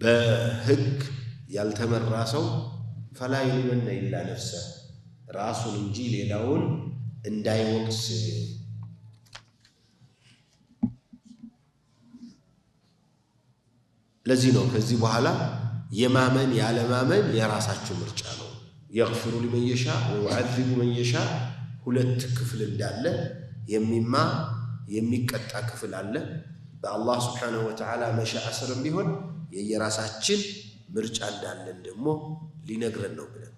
በህግ ያልተመራ ሰው ፈላ ይሉመነ ኢላ ነፍሰ ራሱን እንጂ ሌላውን እንዳይወቅስ ለዚህ ነው ከዚህ በኋላ የማመን ያለማመን የራሳቸው ምርጫ ነው يغفر لمن يشاء ويعذب من يشاء ሁለት ክፍል እንዳለ የሚቀጣ ክፍል አለ በአላህ Subhanahu Wa Ta'ala መሻአ ስርም ቢሆን የየራሳችን ምርጫ እንዳለን ደግሞ ሊነግረን ነው ብለን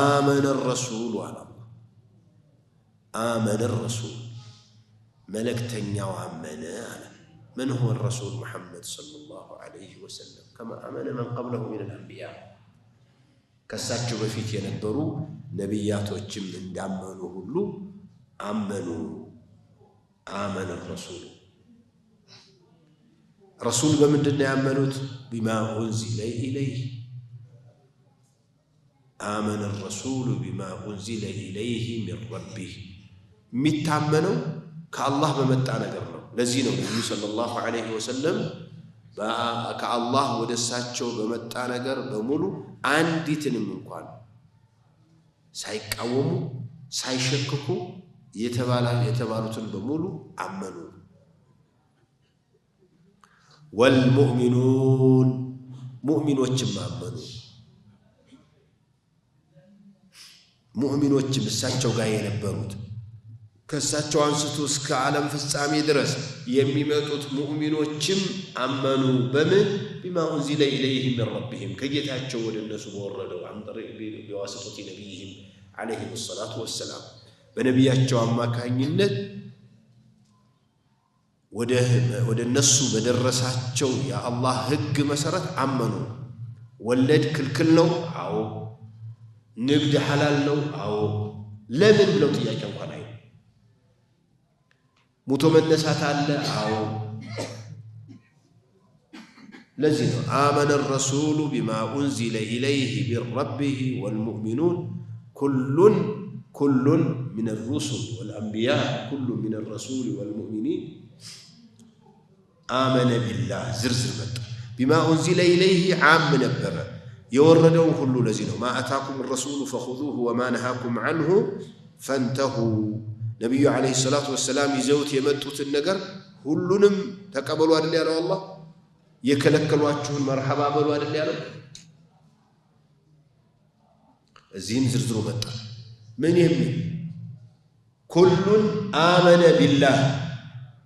آمن الرسول على الله آمن الرسول ملكتنياو آمن من هو الرسول محمد صلى الله عليه وسلم كما آمن من قبله من الأنبياء كساتشو بفيت ينبروا نبياتوچم እንዳመኑ ሁሉ አመኑ آمن الرسول رسول بمندنا يعملوت بما أنزل إليه آمن الرسول بما أنزل إليه من ربه متعمنوا كالله بمتعنا قرنوا لزينوا النبي صلى الله عليه وسلم كالله ودساتشو بمتعنا قر بمولو عنديتن من قوان سايقاومو سايشككو يتبالوتن بمولو عمنوا والمؤمنون مؤمنوچም አመኑ ሙእሚኖችም እሳቸው ጋር የነበሩት ከእሳቸው አንስቶ እስከ ዓለም ፍጻሜ ድረስ የሚመጡት ሙእሚኖችም አመኑ በምን بما أنزل إليهم من ربهم ከጌታቸው ወደ እነሱ በወረደው عن طريق بواسطة نبيهم عليه الصلاة والسلام በነቢያቸው አማካኝነት ወደ እነሱ በደረሳቸው የአላህ ህግ መሰረት አመኑ ወለድ ክልክል ነው አዎ ንግድ ሐላል ነው አዎ ለምን ብለው ጥያቄ እንኳን አይ ሙቶ መነሳት አለ አዎ ለዚህ ነው آمن الرسول بما أنزل إليه من ربه والمؤمنون كل من الرسل والأنبياء كل من الرسول والمؤمنين آمن بالله زرزر مت بما أنزل إليه عام نبر يوردوا كل لزينه ما أتاكم الرسول فخذوه وما نهاكم عنه فانتهوا نبي عليه الصلاة والسلام يزوت يمتوت النقر كلهم تقبلوا هذا اللي الله يكلكلوا أتشون مرحبا بلوا هذا اللي الزين زرزروا مت من يهمي كل آمن بالله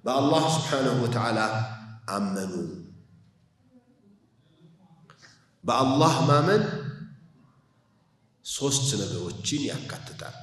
بالله سبحانه وتعالى آمنوا بالله مامن ሶስት ነገሮችን ያካትታል